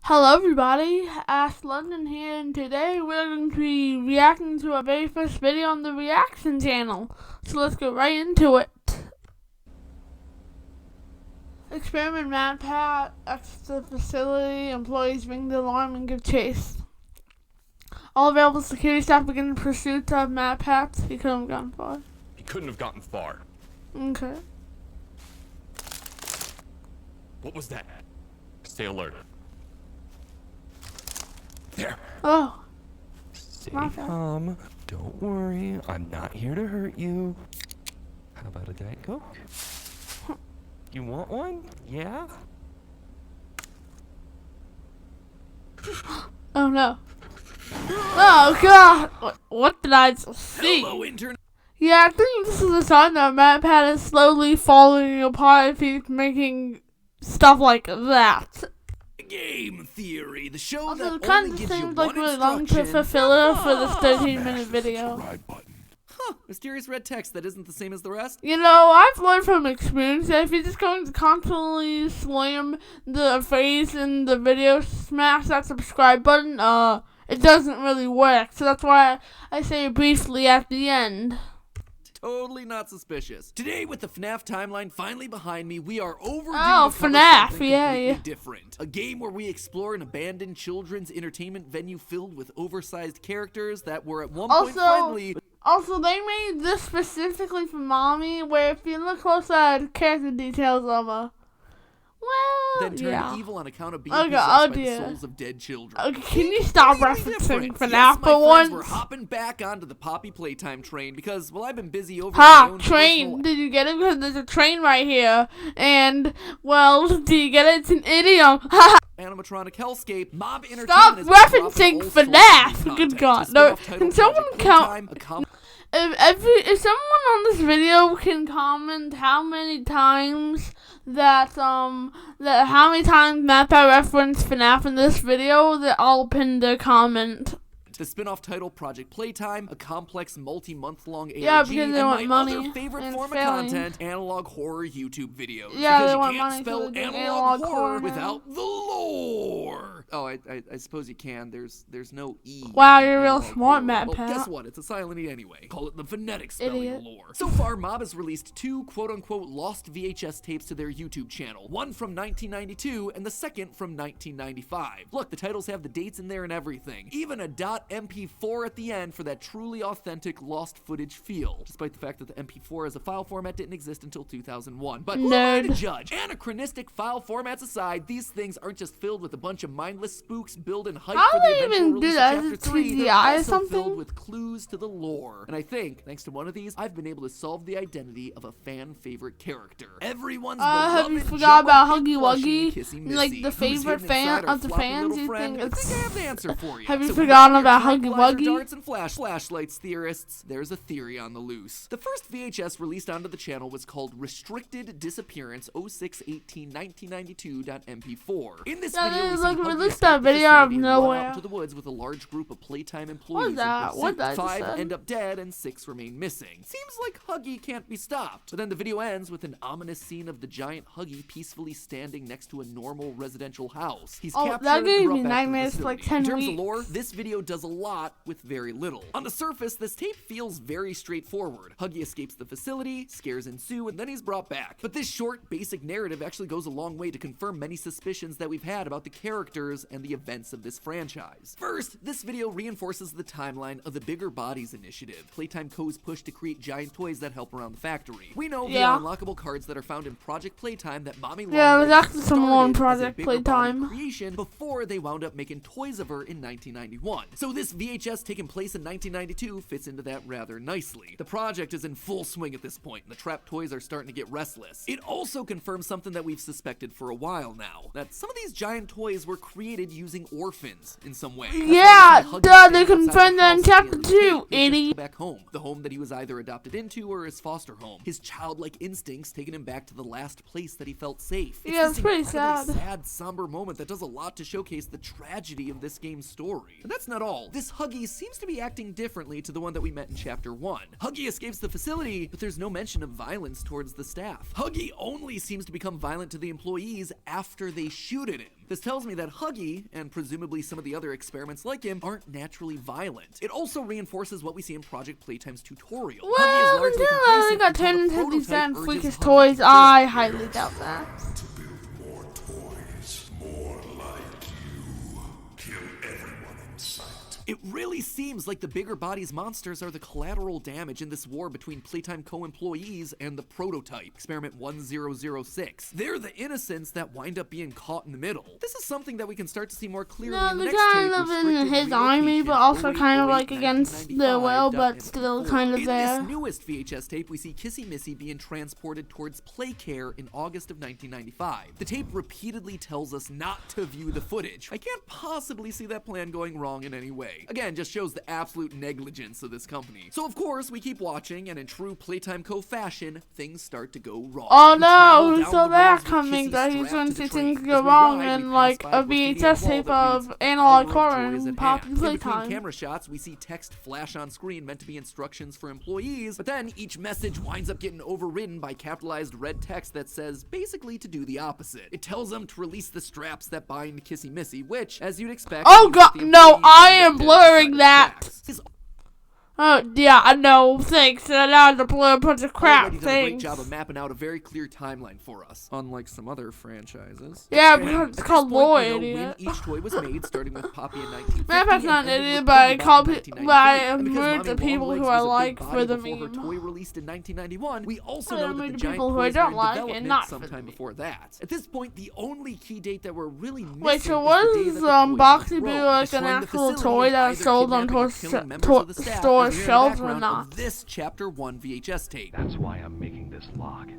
Hello everybody, Ask London here, and today we're going to be reacting to our very first video on the reaction channel. So let's get right into it. Experiment Matpats exits the facility, employees ring the alarm and give chase. All available security staff begin pursuit of Matpats. He couldn't have gone far. He couldn't have gotten far. Okay. What was that? Stay alert. There. Oh. Stay calm. Don't worry. I'm not here to hurt you. How about a Diet Coke? You want one? Yeah? Oh no. Oh god. What did I just see? Hello, intern. Yeah, I think this is a sign that Matpat is slowly falling apart if he's making stuff like that. Game theory, the show Also, that it kind only of gives you seems one like really long to instruction. fulfill it for this 13-minute video. Huh, mysterious red text that isn't the same as the rest? You know, I've learned from experience that if you're just going to constantly slam the phrase in the video, smash that subscribe button, it doesn't really work. So that's why I say it briefly at the end. Totally not suspicious. Today, with the FNAF timeline finally behind me, we are overdue Oh, to cover FNAF, something yeah, completely yeah. different. A game where we explore an abandoned children's entertainment venue filled with oversized characters that were at one point friendly. Also, they made this specifically for Mommy, where if you look closer at character details of her, well, Then turned yeah. evil on account of being Okay, possessed oh by dear. the souls of dead children. Okay, can you stop Completely referencing different. FNAF Yes, my for friends, once? we're hopping back onto the Poppy Playtime train because, well, I've been busy over my Ha! own Train! personal Did you get it? Because there's a train right here. And, well, do you get it? It's an idiom. Ha! animatronic hellscape. Mob Entertainment Stop has been dropping referencing all sorts of FNAF! new Good content. God. The No, spin-off title can someone Project count? Playtime, If someone on this video can comment how many times that how many times Matpat referenced FNAF in this video, that I'll pin their comment. the spin-off title Project Playtime, a complex multi-month-long ARG, Yeah, because they and want my money other favorite and form failing. of content, analog horror YouTube videos. Yeah, because they you want can't money, so spell they do analog horror horror now. without the lore. Oh, I suppose you can. There's no E. Wow, in you're real analog smart, horror. Matpat. Well, guess what? It's a silent E anyway. Call it the phonetic spelling Idiot. lore. So far, Mob has released two quote-unquote lost VHS tapes to their YouTube channel. One from 1992 and the second from 1995. Look, the titles have the dates in there and everything. Even a .mp4 at the end for that truly authentic lost footage feel. Despite the fact that the MP4 as a file format didn't exist until 2001. But who am I to Nerd. judge? Anachronistic file formats aside, these things aren't just filled with a bunch of mindless spooks building hype How for do the they eventual even do release that? of Is Chapter it 3. They're CGI or also something? filled with clues to the lore. And I think, thanks to one of these, I've been able to solve the identity of a fan favorite character. Everyone's Have you beloved forgot about jumbo Huggy pink plushie, Wuggy? Kissy Missy, Like the who's favorite hidden fan inside our of the floppy fans? little You friend. think I it's? think I have the answer for you. Have you So forgotten grab your about Huggy tranquilizer Wuggy? darts and flashlights, theorists. There's a theory on the loose. The first VHS released onto the channel was called Restricted Disappearance 06/18/1992.mp4. In this Yeah, video, we see look, Huggy released escape that the video out of facility and run out nowhere. into the woods with a large group of Playtime employees. that? in What pursuit. that just 5 said? end up dead and 6 remain missing. Seems like Huggy can't be stopped. But then the video ends with an ominous scene of the giant Huggy peacefully standing next to a normal residential house. He's Oh, captured that and gave brought me back to the nightmares for like facility. 10 In terms weeks. of lore, this video does a lot with very little. On the surface, this tape feels very straightforward. Huggy escapes the facility, scares ensue, and then he's brought back. But this short, basic narrative actually goes a long way to confirm many suspicions that we've had about the characters and the events of this franchise. First, this video reinforces the timeline of the Bigger Bodies initiative, Playtime Co.'s push to create giant toys that help around the factory. We know Yeah. via unlockable cards that are found in Project Playtime that Mommy Yeah, Long there's actually some more in started as a Project Bigger Body Playtime. creation before they wound up making toys of her in 1991. So this VHS taking place in 1992 fits into that rather nicely. The project is in full swing at this point, and the trapped toys are starting to get restless. It also confirms something that we've suspected for a while now, that some of these giant toys were created using orphans in some way. That's why Yeah, we see Huggy duh, standing they outside confirmed the that in house Chapter feeling 2, hate. He's just idiot. back home, the home that he was either adopted into or his foster home. His childlike instincts taking him back to the last place that he felt safe. Yeah, this it's pretty incredibly sad. sad, somber moment that does a lot to showcase the tragedy of this game's story. And that's not all. This Huggy seems to be acting differently to the one that we met in Chapter 1. Huggy escapes the facility, but there's no mention of violence towards the staff. Huggy only seems to become violent to the employees after they shoot at him. This tells me that Huggy, and presumably some of the other experiments like him, aren't naturally violent. It also reinforces what we see in Project Playtime's tutorial. Well, until I got turned into these damn freakish toys, I highly doubt that. To build more toys, more like you. Kill everyone in sight. It really seems like the bigger bodies monsters are the collateral damage in this war between Playtime co-employees and the prototype, Experiment 1006. They're the innocents that wind up being caught in the middle. This is something that we can start to see more clearly in the The next guy tape, living in his Restricted army, but also 0808 kind of like against their will, but 1995, still kind of in there. this newest VHS tape, we see Kissy Missy being transported towards Playcare in August of 1995. The tape repeatedly tells us not to view the footage. I can't possibly see that plan going wrong in any way. Again, just shows the absolute negligence of this company. So of course, we keep watching, and in true Playtime Co. fashion, things start to go wrong. Oh We no, travel who down saw the that roads with coming? Kissy That he's strapped going to to the see train. things As go we wrong ride, we in pass like by a graffiti VHS on wall tape that of reads, Analog "Hour of Horror joy is and at Poppy hand." In between Playtime. camera shots, we see text flash on screen meant to be instructions for employees, but then each message winds up getting overridden by capitalized red text that says basically to do the opposite. It tells them to release the straps that bind Kissy Missy, which, as you'd expect, Oh means that god, the no, employees I wind up am dead blurring beside the that. tracks. His Oh yeah, I know. Thanks. And now to blur a bunch of crap already done a great things. job of mapping out a very clear timeline for us, unlike some other franchises. Yeah, And because it's at called this point, Lore, we know when idiot. each toy was made, starting with Poppy in 1950. Matpats not and an ending idiot, with but I Boogie call Bop in people, but I 1993. And because remove Mommy the people Longlegs who was I a big like body for the before her meme. toy released in 1991, we also I know that remove the the giant people who I toys were don't in like and development not for the sometime meme. before that. At this point, the only key date that we're really missing Wait, so is the day was that the toys Boxy were Boo grown, like an destroying the actual facility toy and that was either sold on kidnapping or killing members of the staff, store as we hear in the shelves or background not? of this Chapter 1 VHS tape. That's why I'm making this log,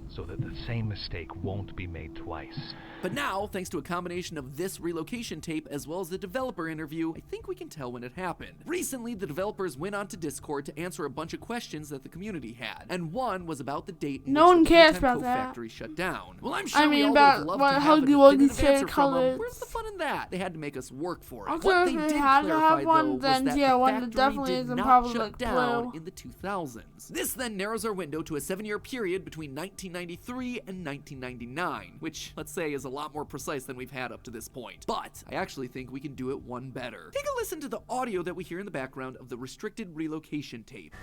so that the same mistake won't be made twice. But now, thanks to a combination of this relocation tape as well as the developer interview, I think we can tell when it happened. Recently, the developers went onto Discord to answer a bunch of questions that the community had, and one was about the date in No which one the cares Playtime about Co. that. factory shut down. Well, I'm sure I we mean all about would love what to have a Huggy Wuggy definitive said answer from them. colors. Where's the fun in that? They had to make us work for it. Also, What they if did they had to clarify, have one, though, was then that yeah, the one that factory definitely did isn't not probably shut like down blue. in the 2000s. This then narrows our window to a 7-year period between 1993 and 1999, which, let's say, is a lot more precise than we've had up to this point. But I actually think we can do it one better. Take a listen to the audio that we hear in the background of the restricted relocation tape.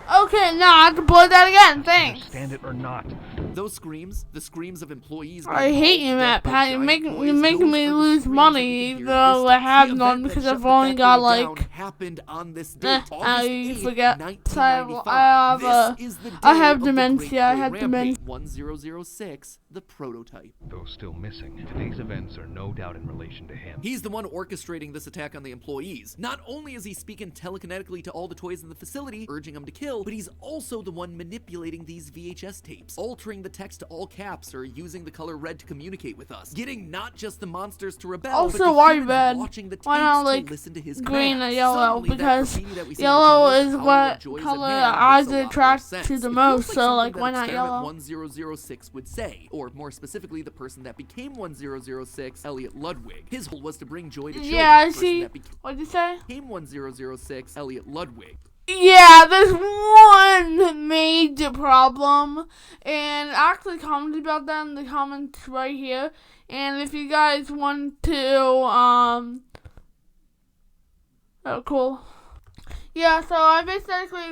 Okay, now I have to blur that again. Thanks. Understand it or not, Those screams, the screams of employees. I being hate hauled you, to Matt death by Pat. giant You're toys, making those me are the lose screams money, that we can even hear though this I have the none event that because shut I've the only got factory down like. happened on this date, August I 8th, forget. 1995. I This is the day I have of the Great dementia. I Toy have Rampage. dementia. 1006, the prototype. though still missing. Today's events are no doubt in relation to him. He's the one orchestrating this attack on the employees. Not only is he speaking telekinetically to all the toys in the facility, urging them to kill, but he's also the one manipulating these VHS tapes, altering the text to all caps or using the color red to communicate with us, getting not just the monsters to rebel, Also, but the why humans red? watching the tapes Why not to like listen to his green commands. or yellow? Suddenly, that Because graffiti that we see on the yellow tunnel, is Hour of what Joy is at color hand, eyes makes a lot more attract sense. to the It most. feels So something like, that why not Experiment yellow? 1006 would say, or more specifically, the person that became 1006, Elliot Ludwig. His goal was to bring joy to children. Yeah, I The person see. that What'd you say? became 1006, Elliot Ludwig. Yeah, there's one major problem, and actually commented about that in the comments right here. And if you guys want to, oh, cool. Yeah, so I basically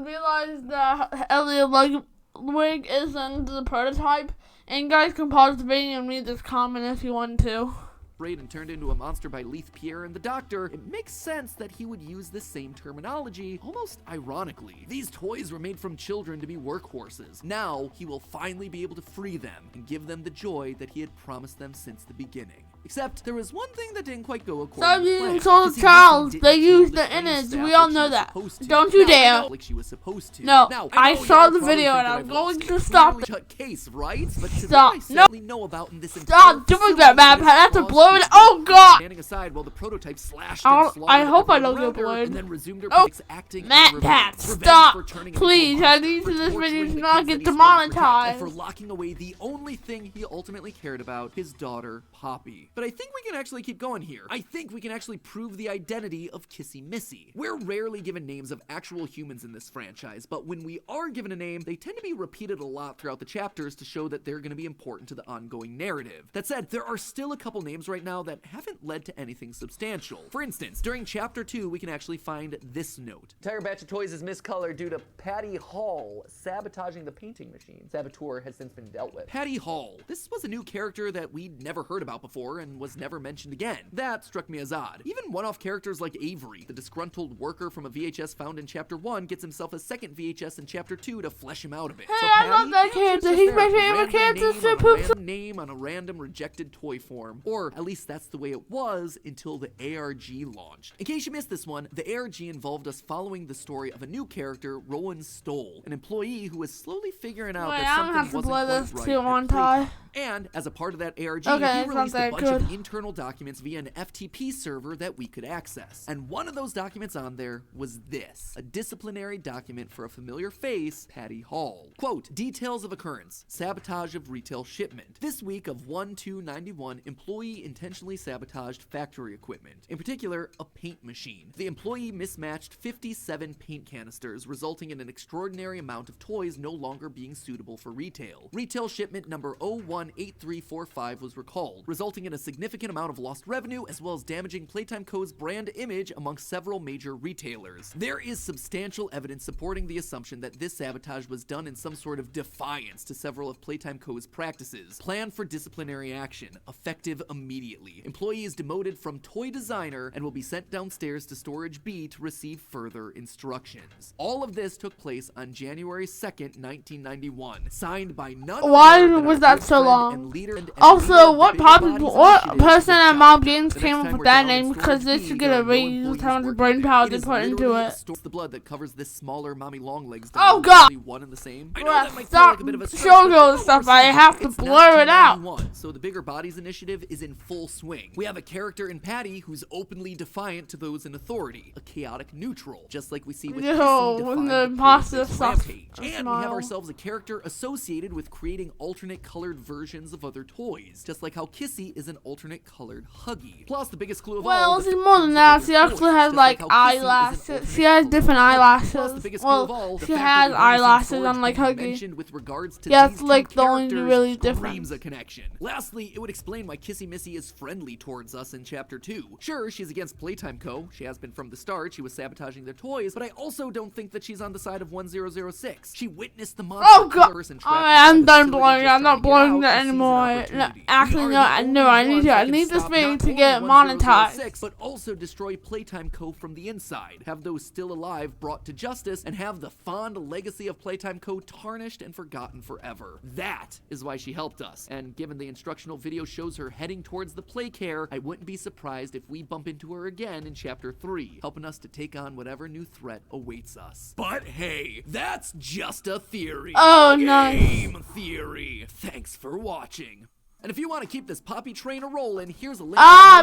realized that Elliot Ludwig isn't the prototype, and you guys can pause the video and read this comment if you want to. And turned into a monster by Leith Pierre and the Doctor, it makes sense that he would use the same terminology, almost ironically. These toys were made from children to be workhorses. Now, he will finally be able to free them and give them the joy that he had promised them since the beginning. Except, there was one thing that didn't quite go according Stop to plan. using solar Kissy cows. Missy They didn't use kill the trained innards. staff We all like she know was that. supposed to. Don't you Now, I dare. know, like she was supposed to. No, Now, I know saw y'all the probably video think and that I'm I've going lost to a stop clearly it. cut case, right? But to Stop. that I No. sadly know about in this Stop entire doing facility that, Matt Pat. That's a caused blurred. people Oh, God. standing aside while the prototype slashed I'll- and slaughtered I hope I everyone don't get around her, blurred. and then resumed her Oh, pranks acting on Matt revenge. Pat, Revenge stop. for turning into a Please, I monster, need for to this torturing video the to not kids get that he swore to protect, demonetized. and for locking away the only thing he ultimately cared about, his daughter, Poppy. But I think we can actually keep going here. I think we can actually prove the identity of Kissy Missy. We're rarely given names of actual humans in this franchise, but when we are given a name, they tend to be repeated a lot throughout the chapters to show that they're going to be important to the ongoing narrative. That said, there are still a couple names right now that haven't led to anything substantial. For instance, during chapter 2, we can actually find this note. Entire batch of toys is miscolored due to Patty Hall sabotaging the painting machine. Saboteur has since been dealt with. Patty Hall. This was a new character that we'd never heard about before and was never mentioned again. That struck me as odd. Even one-off characters like Avery, the disgruntled worker from a VHS found in chapter 1, gets himself a second VHS in chapter 2 to flesh him out a bit. Hey, I love that character. He's my favorite character. Name on a random rejected toy form, or at least that's the way it was until the ARG launched. In case you missed this one, the ARG involved us following the story of a new character, Rowan Stoll, an employee who was slowly figuring out that something wasn't quite right at Playtime. And as a part of that ARG, he released a bunch of internal documents via an FTP server that we could access. And one of those documents on there was this, a disciplinary document for a familiar face, Patty Hall. Quote, details of occurrence, sabotage of retail shipment. This week of 1/2/91, employee intentionally sabotaged factory equipment, in particular, a paint machine. The employee mismatched 57 paint canisters, resulting in an extraordinary amount of toys no longer being suitable for retail. Retail shipment number 018345 was recalled, resulting in a significant amount of lost revenue as well as damaging Playtime Co.'s brand image amongst several major retailers. There is substantial evidence supporting the assumption that this sabotage was done in some sort of defiance to several of Playtime Co.'s practices. Plan for disciplinary action, effective immediately. Employee is demoted from toy designer and will be sent downstairs to storage B to receive further instructions. All of this took place on January 2nd, 1991, signed by none other Why than was our that good so friend long? and leader and Also, leader of what the Bigger Bodies Initiative, person at Missy. Mob Games The came next up time with we're that down in name because they storage should B, get there a are no raise employees how much working brain there. power It they is put into literally it. the blood that covers this smaller mommy long legs. Oh, God. One and the same. I know Bruh, that might feel stop like a bit of a stretch, showing but all this you stuff. know I we're have to saying. It's blur it out. 1991, so the Bigger Bodies Initiative is in full swing. We have a character in Patty who's openly defiant to those in authority, a chaotic neutral, just like we see with Yo, Kissy when defied the to imposter Perfect stuff. Rampage. And we have ourselves a character associated with creating alternate colored versions of other toys, just like how Kissy is an alternate colored Huggy. Plus, the biggest clue of all, Well, the she's more than that. She actually has like eyelashes. She has different eyelashes. Well, she has eyelashes unlike Huggy. With regards to Yeah, these it's like two the only characters, really screams difference. a connection. Lastly, it would explain why Kissy Missy is friendly towards us in chapter 2. Sure, she's against Playtime Co. She has been from the start. She was sabotaging their toys, but I also don't think that she's on the side of 1006. She witnessed the monster. Oh God! I'm done blowing. I'm not blowing that anymore. No, actually, no. I need this video to get monetized. But also destroy Playtime Co. from the inside. Have those still alive brought to justice, and have the fond legacy of Playtime Co. tarnished and forgotten forever. That is why she helped us. And given the instructional video shows her heading towards the play care, I wouldn't be surprised if we bump into her again in chapter 3, helping us to take on whatever new threat awaits us. But hey, that's just a theory. Oh, nice. Game theory. Thanks for watching. And if you want to keep this poppy train a rolling, here's a link.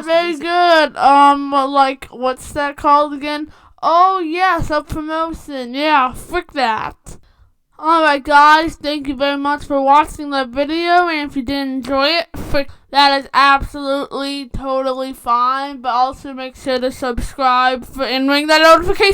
Very good. Like, what's that called again? Oh, yeah, self-promotion. Yeah, frick that. Alright, guys, thank you very much for watching the video, and if you did enjoy it, frick, that is absolutely, totally fine, but also make sure to subscribe and ring that notification.